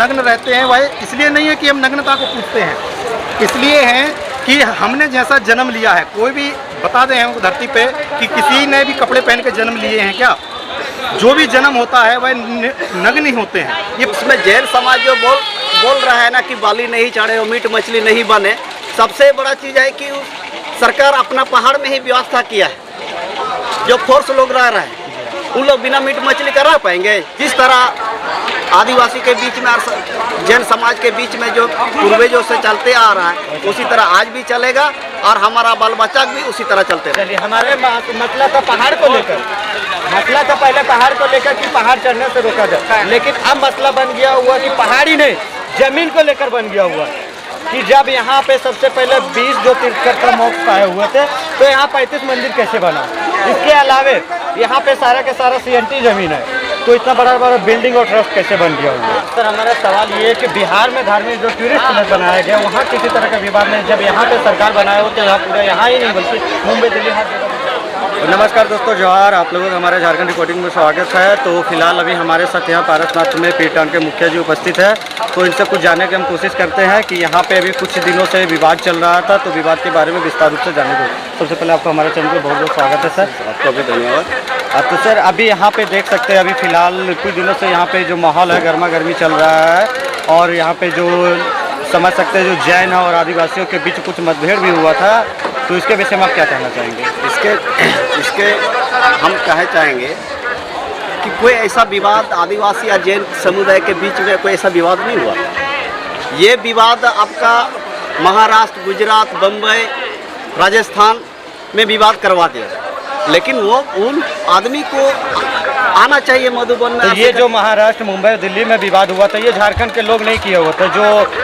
नग्न रहते हैं वह इसलिए नहीं है कि हम नग्नता को पूछते हैं, इसलिए हैं कि हमने जैसा जन्म लिया है, कोई भी बता दें हमको धरती पे कि किसी ने भी कपड़े पहन के जन्म लिए हैं क्या? जो भी जन्म होता है वह नग्न ही होते हैं। ये उसमें जैन समाज जो बोल रहा है ना कि बाली नहीं चढ़े और मीट मछली नहीं बने, सबसे बड़ा चीज़ है कि सरकार अपना पहाड़ में ही व्यवस्था किया है। जो फोर्स लोग रह रहे हैं उन लोग बिना मीट मछली का रह पाएंगे? जिस तरह आदिवासी के बीच में और जैन समाज के बीच में जो पूर्वजों से चलते आ रहा है उसी तरह आज भी चलेगा और हमारा बाल बच्चा भी उसी तरह चलते रहेगा। हमारे मसला था पहाड़ को लेकर, मसला था पहले पहाड़ को लेकर कि पहाड़ चढ़ने से रोका जाए, लेकिन अब मसला बन गया हुआ कि पहाड़ी नहीं जमीन को लेकर बन गया हुआ कि जब यहाँ पे सबसे पहले 20 जो तीर्थकर का मोक्ष पाए हुए थे तो यहाँ 35 मंदिर कैसे बना? इसके अलावे यहाँ पे सारा के सारा CNT जमीन है, तो इतना बड़ा बड़ा बिल्डिंग और ट्रस्ट कैसे बन गया हुआ? सर हमारा सवाल ये है कि बिहार में धार्मिक जो टूरिस्ट प्लेस बनाया गया वहाँ किसी तरह का विवाद नहीं, जब यहाँ पे सरकार बनाया हो तो यहाँ पूरा यहाँ ही नहीं बल्कि मुंबई दिल्ली हर जगह। नमस्कार दोस्तों, जोहार। आप लोगों का हमारे झारखंड रिपोर्टिंग में स्वागत है। तो फिलहाल अभी हमारे साथ यहाँ पारसनाथ में पीरटान के मुखिया जी उपस्थित है, तो इनसे कुछ जानने की हम कोशिश करते हैं कि यहाँ पे अभी कुछ दिनों से विवाद चल रहा था, तो विवाद के बारे में विस्तार रूप से जाने दो। सबसे पहले आपको हमारे चैनल पर बहुत बहुत स्वागत है सर। आपको भी धन्यवाद। तो सर अभी यहाँ पे देख सकते हैं अभी फिलहाल कुछ दिनों से यहाँ पे जो माहौल है गर्मा गर्मी चल रहा है, और यहाँ पे जो समझ सकते हैं जो जैन और आदिवासियों के बीच कुछ मतभेद भी हुआ था, तो इसके विषय में आप क्या कहना चाहेंगे? इसके हम कहना चाहेंगे कि कोई ऐसा विवाद आदिवासी या जैन समुदाय के बीच में कोई ऐसा विवाद नहीं हुआ। ये विवाद आपका महाराष्ट्र, गुजरात, बम्बई, राजस्थान में विवाद करवा दिया, लेकिन वो उन आदमी को आना चाहिए मधुबन में। तो ये जो महाराष्ट्र, मुंबई, दिल्ली में विवाद हुआ था ये झारखंड के लोग नहीं किए हुए थे, जो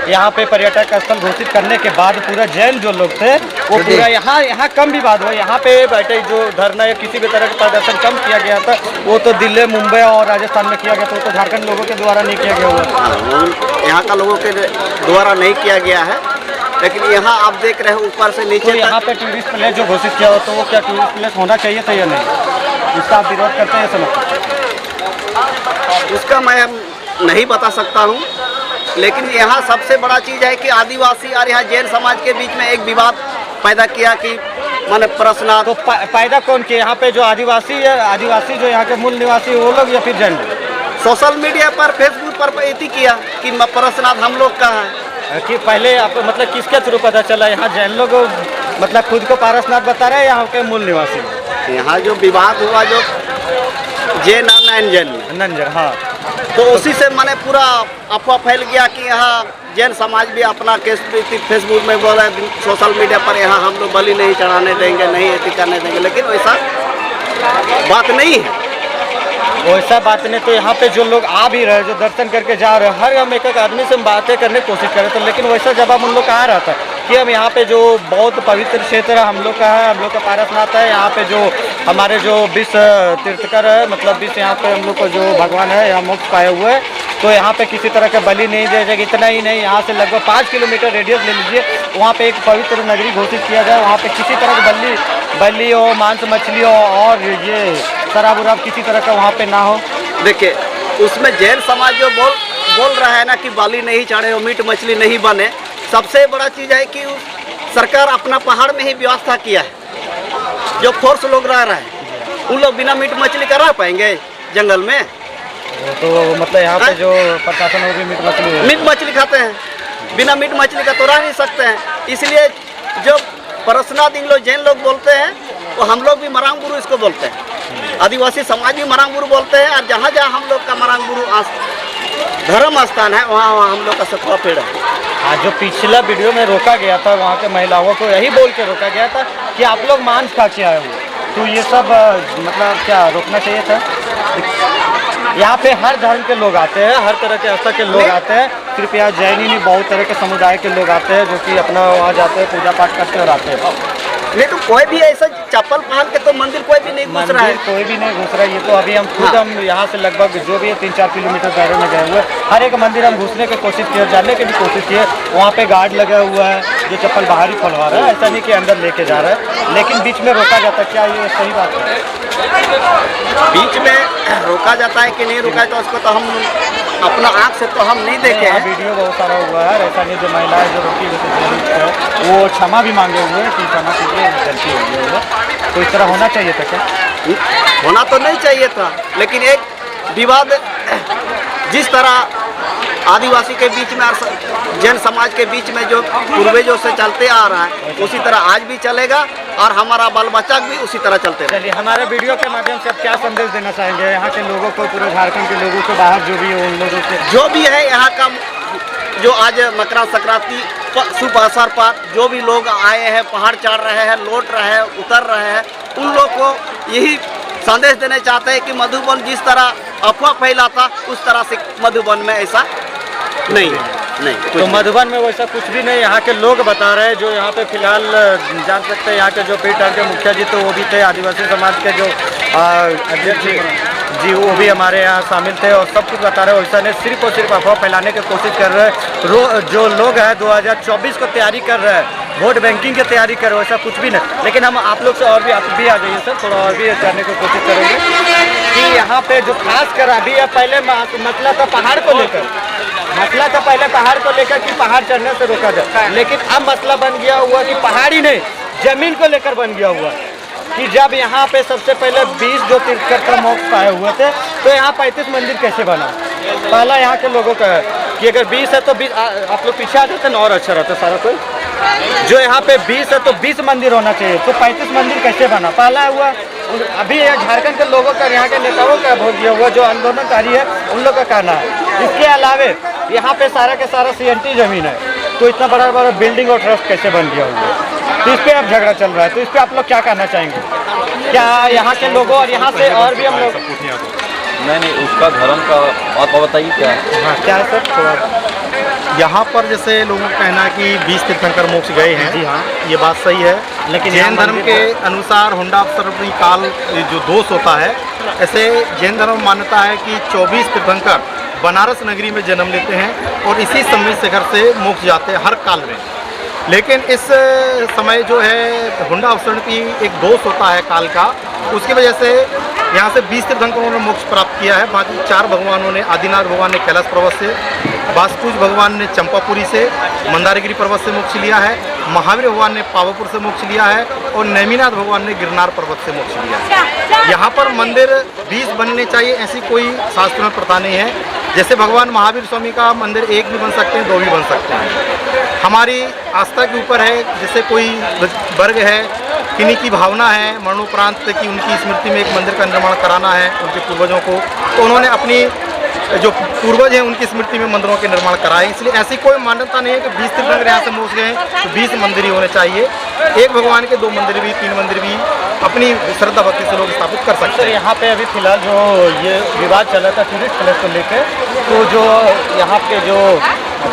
यहाँ पे पर्यटक स्थल घोषित करने के बाद पूरा जैन जो लोग थे वो पूरा यहाँ कम विवाद हुआ। यहाँ पे बैठे जो धरना या किसी भी तरह का प्रदर्शन कम किया गया था वो तो दिल्ली, मुंबई और राजस्थान में किया गया था, वो तो झारखंड लोगों के द्वारा नहीं किया गया हुआ। यहाँ का लोगों के द्वारा नहीं किया गया है, लेकिन यहाँ आप देख रहे हैं ऊपर से नीचे। तो यहाँ पे टूरिस्ट प्लेस जो घोषित किया हो तो वो क्या टूरिस्ट प्लेस होना चाहिए था या नहीं? इसका आप विरोध करते हैं समझते? उसका मैं नहीं बता सकता हूँ, लेकिन यहाँ सबसे बड़ा चीज़ है कि आदिवासी और यहाँ जैन समाज के बीच में एक विवाद पैदा किया कि माने प्रश्न। तो पैदा कौन किया? यहाँ पे जो आदिवासी है, आदिवासी जो यहाँ के मूल निवासी वो लोग या फिर जैन? सोशल मीडिया पर, फेसबुक पर इति किया कि प्रश्नार्थ हम लोग का है। कि पहले आपको मतलब किसके थ्रू पता चला? यहाँ जैन लोग मतलब खुद को पारसनाथ बता रहे हैं, यहाँ के मूल निवासी? यहाँ जो विवाद हुआ जो जैन और नैन जैन, हाँ, तो उसी से मैंने पूरा अफवाह फैल गया कि यहाँ जैन समाज भी अपना केस फेसबुक में बोल रहे, सोशल मीडिया पर यहाँ हम लोग बलि नहीं चढ़ाने देंगे, नहीं ऐसी करने देंगे, लेकिन वैसा बात नहीं है। वैसा बात नहीं। तो यहाँ पे जो लोग आ भी रहे, जो दर्शन करके जा रहे हैं, हर हम एक आदमी से बातें करने की कोशिश करें तो, लेकिन वैसा जवाब हम लोग का आ रहा था कि हम यहाँ पे जो बहुत पवित्र क्षेत्र है हम लोग का है, हम लोग का पारसनाथ है, यहाँ पे जो हमारे जो 20 तीर्थकर है, मतलब 20 यहाँ पे हम लोग को जो भगवान है यहाँ मोक्ष पाए हुए हैं, तो यहाँ पे किसी तरह का बलि नहीं दिया जाएगा। इतना ही नहीं, यहाँ से लगभग 5 किलोमीटर रेडियस ले लीजिए, वहाँ पे एक पवित्र नगरी घोषित किया जाए, वहाँ पे किसी तरह का बलि हो, मांस मछली हो और ये शराब उराब किसी तरह का वहाँ पे ना हो। देखिए उसमें जैन समाज जो बोल रहा है ना कि बाली नहीं चढ़े और मीट मछली नहीं बने, सबसे बड़ा चीज़ है कि सरकार अपना पहाड़ में ही व्यवस्था किया है। जो फोर्स लोग रह रहे हैं उन लोग बिना मीट मछली का रह पाएंगे जंगल में? तो मतलब यहाँ पे जो प्रशासन वो भी मीट मछली खाते हैं, बिना मीट मछली का तो रह नहीं सकते हैं। इसलिए जो परसनाथ इन लोग जैन लोग बोलते हैं वो हम लोग भी मरांग गुरु इसको बोलते हैं, आदिवासी समाज भी मरांग गुरु बोलते हैं, और जहाँ जहाँ हम लोग का मरांग गुरु धर्म स्थान है वहाँ वहाँ हम लोग का सतवा पेड़ है। आज जो पिछला वीडियो में रोका गया था वहाँ के महिलाओं को यही बोल के रोका गया था कि आप लोग मांस खा के आए हो, तो ये सब मतलब क्या रोकना चाहिए था? यहाँ पे हर धर्म के लोग आते हैं, हर तरह के आस्था के लोग आते हैं, सिर्फ यहाँ जैन ही नहीं बहुत तरह के समुदाय के लोग आते हैं जो कि अपना वहाँ जाते हैं, पूजा पाठ करते और आते हैं। नहीं तो कोई भी ऐसा चप्पल पहन के तो मंदिर कोई भी नहीं घुस रहा है, कोई भी नहीं घुस रहा है। ये तो अभी हम खुद हम यहाँ से लगभग जो भी है 3-4 किलोमीटर दायरे में गए हुए, हर एक मंदिर हम घुसने की कोशिश किए, जानने की भी कोशिश किए, वहाँ पे गार्ड लगा हुआ है जो चप्पल बाहर ही खुलवा रहा है, ऐसा नहीं कि अंदर लेके जा रहा है, लेकिन बीच में रोका जाता है। क्या ये सही बात है? बीच में रोका जाता है कि नहीं रोका है तो उसको तो हम अपना आँख से तो हम नहीं देखे यहाँ हैं। वीडियो बहुत सारा हुआ है, ऐसा नहीं जो महिलाएं जो रोकी हुई वो क्षमा भी मांगे हुए हैं कि क्षमा कीजिए गलती हो गई है। तो इस तरह होना चाहिए था क्या? होना तो नहीं चाहिए था, लेकिन एक विवाद जिस तरह आदिवासी के बीच में और जैन समाज के बीच में जो पूर्वजों से चलते आ रहा है, उसी तरह आज भी चलेगा और हमारा बाल बच्चा भी उसी तरह चलते रहेगा। चलिए, हमारे वीडियो के माध्यम से आप क्या संदेश देना चाहेंगे यहाँ के लोगों को, पूरे झारखंड के लोगों को, बाहर जो भी हो उन लोगों से? जो भी है यहाँ का, जो आज मकर संक्रांति शुभ अवसर पर जो भी लोग आए हैं, पहाड़ चढ़ रहे हैं, लौट रहे हैं, उतर रहे हैं, उन लोग को यही संदेश देना चाहते हैं कि मधुबन जिस तरह अफवाह फैलाता उस तरह से मधुबन में ऐसा नहीं है। नहीं, तो मधुबन में वैसा कुछ भी नहीं, यहाँ के लोग बता रहे हैं। जो यहाँ पे फिलहाल जान सकते हैं यहाँ के जो पीटर के मुखिया जी, तो वो भी थे आदिवासी समाज के जो अध्यक्ष जी, वो भी हमारे यहाँ शामिल थे और सब कुछ बता रहे हैं। वैसा नहीं, सिर्फ और सिर्फ अफवाह फैलाने की कोशिश कर रहे हैं। जो लोग हैं 2024 को तैयारी कर रहे हैं, वोट बैंकिंग की तैयारी कर रहे हैं, वैसा कुछ भी नहीं। लेकिन हम आप लोग से और भी, आप भी आ जाइए सर, थोड़ा और भी जानने की कोशिश करेंगे कि यहाँ पे जो खास कर अभी पहले मसला था पहाड़ को लेकर, मसला था पहले पहाड़ को लेकर कि पहाड़ चढ़ने से रोका जाए, लेकिन अब मसला बन गया हुआ कि पहाड़ी नहीं, जमीन को लेकर बन गया हुआ कि जब यहाँ पे सबसे पहले 20 जो तीर्थंकर मोक्ष पाए हुए थे, तो यहाँ 35 मंदिर कैसे बना? पहला यहाँ के लोगों का है कि अगर 20 है तो 20, आप लोग पीछे आ जाते ना और अच्छा रहता सारा कोई। जो यहाँ पे 20 है तो 20 मंदिर होना चाहिए, तो 35 मंदिर कैसे बना? पहला हुआ अभी झारखंड के लोगों का, यहाँ के नेताओं का भोग दिया हुआ जो आंदोलनकारी है उन लोग का कहना है। इसके अलावे यहाँ पे सारा के सारा CNT जमीन है, तो इतना बड़ा बड़ा बिल्डिंग और ट्रस्ट कैसे बन गया हुआ है? तो इस पर अब झगड़ा चल रहा है, तो इस पर आप लोग क्या कहना चाहेंगे? क्या यहाँ के लोगों और यहाँ से और भी हम लोग नहीं, उसका धर्म का बात बताइए क्या है? हाँ, क्या है सर? थोड़ा यहाँ पर जैसे लोगों का कहना है कि 20 तीर्थंकर मोक्ष गए हैं। जी हाँ, ये बात सही है, लेकिन जैन धर्म के अनुसार हुंडाप्सर्पी काल जो दोष होता है, ऐसे जैन धर्म मान्यता है कि 24 तीर्थंकर बनारस नगरी में जन्म लेते हैं और इसी संबित शिखर से मोक्ष जाते हैं हर काल में। लेकिन इस समय जो है हुंडा अवसरण की एक दोष होता है काल का, उसकी वजह से यहाँ से 20 तीर्थंकरों ने मोक्ष प्राप्त किया है। बाकी 4 भगवानों ने, आदिनाथ भगवान ने कैलाश पर्वत से, वासुपुज भगवान ने चंपापुरी से, मंदारगिरी पर्वत से मोक्ष लिया है, महावीर भगवान ने पावापुर से मोक्ष लिया है और नेमिनाथ भगवान ने गिरनार पर्वत से मोक्ष लिया है। यहाँ पर मंदिर 20 बनने चाहिए, ऐसी कोई शास्त्र में प्रथा नहीं है। जैसे भगवान महावीर स्वामी का मंदिर 1 भी बन सकते हैं, 2 भी बन सकते हैं। हमारी आस्था के ऊपर है। जैसे कोई वर्ग है, किन्हीं की भावना है मरणोपरांत की उनकी स्मृति में एक मंदिर का निर्माण कराना है उनके पूर्वजों को, तो उन्होंने अपनी जो पूर्वज हैं उनकी स्मृति में मंदिरों के निर्माण कराए। इसलिए ऐसी कोई मान्यता नहीं है कि 20 तीर्थंकर यहाँ से मोक्ष गए तो 20 मंदिर ही होने चाहिए। एक भगवान के 2 मंदिर भी, 3 मंदिर भी अपनी श्रद्धा भक्ति से लोग स्थापित कर सकते सर, हैं। यहाँ पे अभी फिलहाल जो ये विवाद चला था टूरिस्ट प्लेस को लेकर, तो जो यहाँ के जो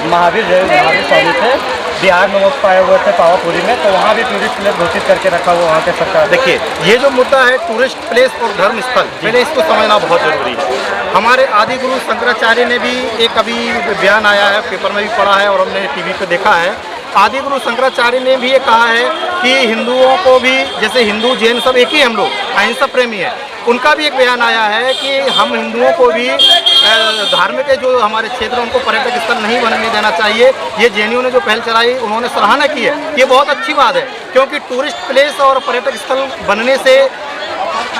महावीर स्वामी थे, बिहार में मोक्ष पाए हुए थे पावापुरी में, तो वहाँ भी टूरिस्ट प्लेस घोषित करके रखा हुआ वहाँ के सरकार। देखिए, ये जो मुद्दा है टूरिस्ट प्लेस और धर्म स्थल, पहले इसको समझना बहुत जरूरी है। हमारे आदि गुरु शंकराचार्य ने भी एक अभी बयान आया है, पेपर में भी पढ़ा है और हमने टीवी पे देखा है। आदि गुरु शंकराचार्य ने भी ये कहा है कि हिंदुओं को भी, जैसे हिंदू जैन सब एक ही हम लोग अहिंसा प्रेमी है, उनका भी एक बयान आया है कि हम हिंदुओं को भी धार्मिक जो हमारे क्षेत्र उनको पर्यटक स्थल नहीं बनने देना चाहिए। ये जैनियों ने जो पहल चलाई उन्होंने सराहना की है, ये बहुत अच्छी बात है, क्योंकि टूरिस्ट प्लेस और पर्यटक स्थल बनने से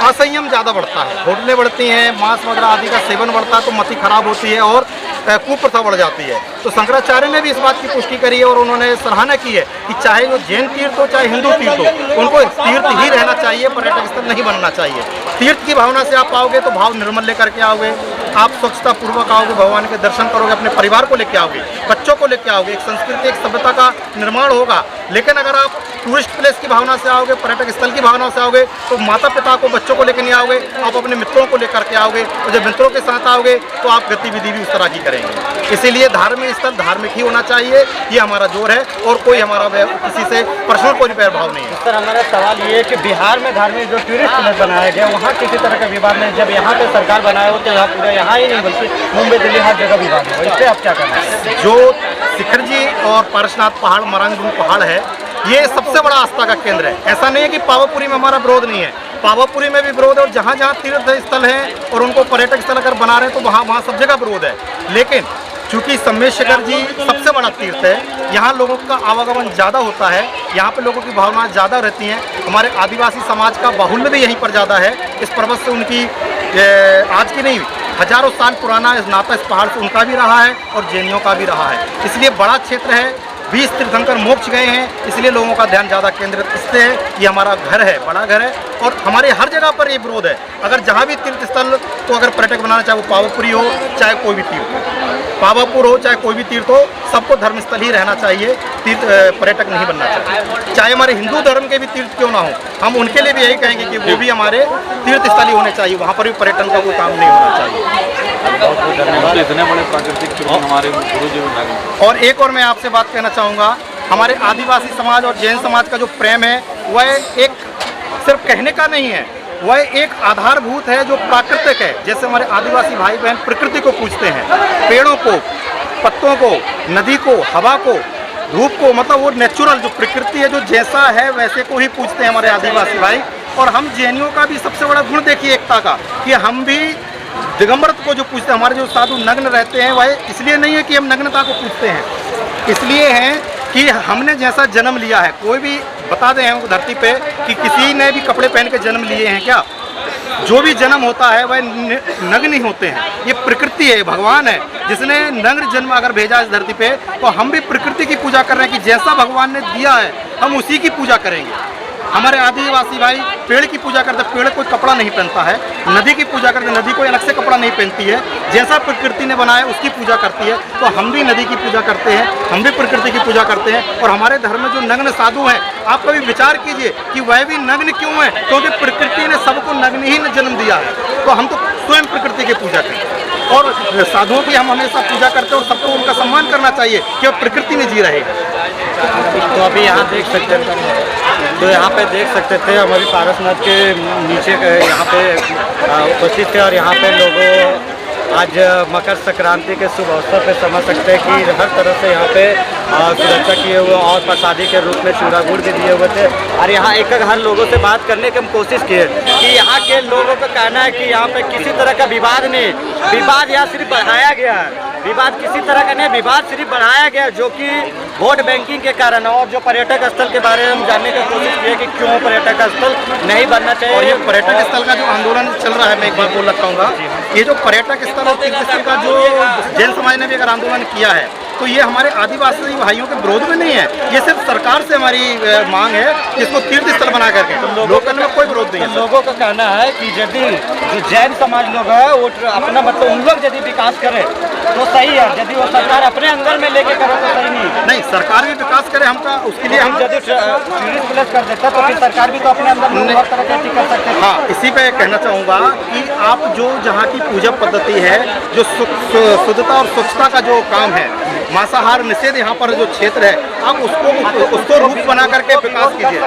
असंयम ज़्यादा बढ़ता है, होटलें बढ़ती हैं, मांस मदिरा आदि का सेवन बढ़ता है, तो मति खराब होती है और कुप्रथा बढ़ जाती है। तो शंकराचार्य ने भी इस बात की पुष्टि करी है और उन्होंने सराहना की है कि चाहे वो जैन तीर्थ हो चाहे हिंदू तीर्थ हो, उनको तीर्थ ही रहना चाहिए, पर्यटक स्थल नहीं बनना चाहिए। तीर्थ की भावना से आप आओगे तो भाव निर्मल लेकर के आओगे, आप स्वच्छता पूर्वक आओगे, भगवान के दर्शन करोगे, अपने परिवार को लेकर आओगे, बच्चों को लेकर आओगे, एक संस्कृति एक सभ्यता का निर्माण होगा। लेकिन अगर आप टूरिस्ट प्लेस की भावना से आओगे, पर्यटक स्थल की भावना से आओगे, तो माता पिता को, बच्चों को लेकर नहीं आओगे, आप अपने मित्रों को लेकर के आओगे, और जब मित्रों के साथ आओगे तो आप गतिविधि भी उस तरह की करेंगे। इसीलिए धार्मिक स्थल धार्मिक ही होना चाहिए, ये हमारा जोर है और कोई हमारा किसी से पर्सनल कोई बैरभाव नहीं है। सर, हमारा सवाल ये है कि बिहार में धार्मिक जो टूरिस्ट प्लेस बनाया गया वहाँ किसी तरह का विवाद नहीं, जब यहाँ पे सरकार बनाए हो तो यहाँ पूरा यहाँ ही नहीं बल्कि मुंबई दिल्ली हर जगह विवाद है, इस पर आप क्या करना है? जो शिखर जी और पारसनाथ पहाड़, मरांगडू पहाड़ है, ये सबसे बड़ा आस्था का केंद्र है। ऐसा नहीं है कि पावापुरी में हमारा विरोध नहीं है, पावापुरी में भी विरोध है, और जहाँ जहाँ तीर्थ स्थल है और उनको पर्यटक स्थल अगर बना रहे हैं तो वहाँ सब जगह विरोध है। लेकिन चूँकि सम्मेशकर जी सबसे बड़ा तीर्थ है, यहाँ लोगों का आवागमन ज़्यादा होता है, यहाँ पे लोगों की भावनाएं ज़्यादा रहती हैं। हमारे आदिवासी समाज का बाहुल्य भी यहीं पर ज़्यादा है। इस पर्वत से उनकी आज की नहीं, हजारों साल पुराना इस नाता इस पहाड़ से उनका भी रहा है और जैनियों का भी रहा है। इसलिए बड़ा क्षेत्र है, 20 तीर्थंकर मोक्ष गए हैं, इसलिए लोगों का ध्यान ज़्यादा केंद्रित इससे है। ये हमारा घर है, बड़ा घर है, और हमारे हर जगह पर ये विरोध है। अगर जहाँ भी तीर्थ स्थल को अगर पर्यटक बनाना, चाहे वो पावापुरी हो चाहे कोई भी तीर्थ हो, पावापुर हो चाहे कोई भी तीर्थ हो, सबको धर्मस्थल ही रहना चाहिए, तीर्थ पर्यटक नहीं बनना चाहिए। चाहे हमारे हिंदू धर्म के भी तीर्थ क्यों ना हो, हम उनके लिए भी यही कहेंगे कि वो भी हमारे तीर्थ स्थल ही होने चाहिए, वहाँ पर भी पर्यटन का कोई काम नहीं होना चाहिए। इतने बड़े प्राकृतिक हमारे गुरु जी। और एक और मैं आपसे बात कहना चाहूँगा, हमारे आदिवासी समाज और जैन समाज का जो प्रेम है वह एक सिर्फ कहने का नहीं है, वह एक आधारभूत है जो प्राकृतिक है। जैसे हमारे आदिवासी भाई बहन प्रकृति को पूजते हैं, पेड़ों को, पत्तों को, नदी को, हवा को, धूप को, मतलब वो नेचुरल जो प्रकृति है, जो जैसा है वैसे को ही पूजते हैं हमारे आदिवासी भाई। और हम जैनियों का भी सबसे बड़ा गुण देखिए एकता का, कि हम भी दिगंबर को जो पूजते हैं, हमारे जो साधु नग्न रहते हैं, वह इसलिए नहीं है कि हम नग्नता को पूजते हैं, इसलिए हैं कि हमने जैसा जन्म लिया है, कोई भी बता दें हमको धरती पे कि किसी ने भी कपड़े पहन के जन्म लिए हैं क्या? जो भी जन्म होता है वह नग्न ही होते हैं। ये प्रकृति है, भगवान है जिसने नग्न जन्म अगर भेजा इस धरती पे, तो हम भी प्रकृति की पूजा कर रहे हैं कि जैसा भगवान ने दिया है हम उसी की पूजा करेंगे। हमारे आदिवासी भाई पेड़ की पूजा करते, पेड़ कोई कपड़ा नहीं पहनता है, नदी की पूजा करते, नदी कोई अलग से कपड़ा नहीं पहनती है, जैसा प्रकृति ने बनाया उसकी पूजा करती है। तो हम भी नदी की पूजा करते हैं, हम भी प्रकृति की पूजा करते हैं। और हमारे धर्म में जो नग्न साधु हैं, आप कभी विचार कीजिए कि वह भी नग्न क्यों है, क्योंकि प्रकृति ने सबको नग्न ही जन्म दिया है। तो हम तो स्वयं प्रकृति की पूजा करते हैं और साधुओं की हम हमेशा पूजा करते हैं, और सबको उनका सम्मान करना चाहिए कि वो प्रकृति में जी रहे हैं। तो अभी यहाँ देख सकते थे, तो यहाँ पे देख सकते थे हमारी पारसनाथ के नीचे यहाँ पे उपस्थित थे, और यहाँ पे लोगों आज मकर संक्रांति के शुभ अवसर पे समझ सकते हैं कि हर तरह से यहाँ पे सुरक्षा किए हुए और प्रसादी के रूप में चूड़ा गुड़ भी दिए हुए थे। और यहाँ एक हर लोगों से बात करने की हम कोशिश किए कि यहाँ के लोगों का कहना है कि यहाँ पे किसी तरह का विवाद नहीं, विवाद यहाँ सिर्फ बढ़ाया गया है, विवाद किसी तरह का नहीं, विवाद सिर्फ बढ़ाया गया जो कि वोट बैंकिंग के कारण। और जो पर्यटक स्थल के बारे में हम जानने की कोशिश किए कि क्यों पर्यटक स्थल नहीं बनना चाहिए। और ये पर्यटक स्थल का जो आंदोलन चल रहा है, मैं एक बार बोल रखूँगा, ये जो पर्यटक स्थल और तीर्थ स्थल का जो जैन समाज ने भी अगर आंदोलन किया है, तो ये हमारे आदिवासी भाइयों के विरोध में नहीं है, ये सिर्फ सरकार से हमारी मांग है जिसको तीर्थ स्थल बना करके, लोकल में कोई विरोध नहीं है। लोगों का कहना है कि यदि जो जैन समाज लोग है वो अपना मतलब उन लोग यदि विकास करे तो सही है, यदि वो सरकार अपने अंदर में लेके करे तो सही नहीं सरकार भी विकास करे, हमका उसके लिए हम यदि टूरिस्ट प्लेस कर देता तो फिर सरकार भी तो अपने अंदर में हर तरह की कर सकते हैं। हाँ, इसी पे कहना चाहूँगा कि आप जो जहाँ की पूजा पद्धति है, जो शुद्धता और स्वच्छता का जो काम है, मांसाहार निषेध यहाँ पर जो क्षेत्र है, आप उसको रूप बना करके विकास कीजिए।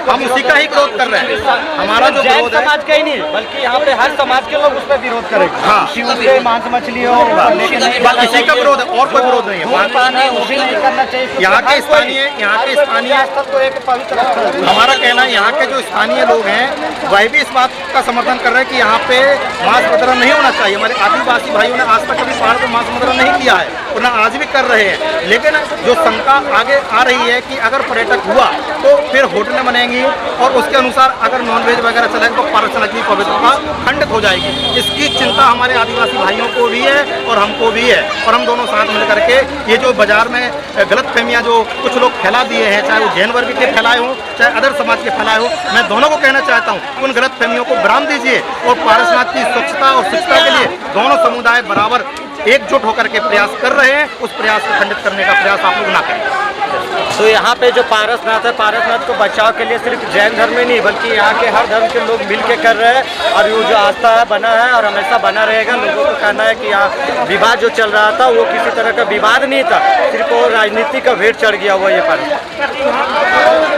हम उसी का ही विरोध कर रहे हैं। हमारा जो विरोध है समाज का ही नहीं बल्कि यहाँ पे हर समाज के लोग उस पर विरोध करेंगे। हाँ, मांस मछली हो इसी का विरोध है और कोई विरोध नहीं है। वो भी नहीं करना चाहिए। यहाँ के स्थानीय तो एक पवित्र हमारा कहना है, यहाँ के जो स्थानीय लोग हैं वह भी इस बात का समर्थन कर रहे हैं कि यहाँ पे मांस मदिरा नहीं होना चाहिए। हमारे आदिवासी भाइयों ने आज तक कभी पहाड़ पर मांस मदिरा नहीं किया है और ना आज भी कर रहे हैं। लेकिन जो शंका आगे आ रही है कि अगर पर्यटक हुआ तो फिर होटलें बनेंगी और उसके अनुसार अगर नॉनवेज वगैरह चलेगा तो पारसनाथ की पवित्रता खंडित हो जाएगी। इसकी चिंता हमारे आदिवासी भाइयों को भी है और हमको भी है, और हम दोनों साथ मिल करके ये जो बाजार में गलतफहमियां जो कुछ लोग फैला दिए हैं, चाहे वो जैन वर्ग के फैलाए हों चाहे अदर समाज के फैलाए हों, मैं दोनों को कहना चाहता हूँ कि उन गलतफहमियों को विराम दीजिए और पारसनाथ की स्वच्छता और शुचिता के लिए दोनों समुदाय बराबर एकजुट होकर के प्रयास कर रहे हैं। उस प्रयास को खंडित करने का प्रयास आप लोग ना करें। तो यहाँ पे जो पारसनाथ है, पारसनाथ को बचाव के लिए सिर्फ जैन धर्म में नहीं बल्कि यहाँ के हर धर्म के लोग मिल के कर रहे हैं, और वो जो आस्था है बना है और हमेशा बना रहेगा। लोगों का कहना है कि यहाँ विवाद जो चल रहा था वो किसी तरह का विवाद नहीं था, सिर्फ वो राजनीति का भेंट चढ़ गया हुआ ये पारसनाथ।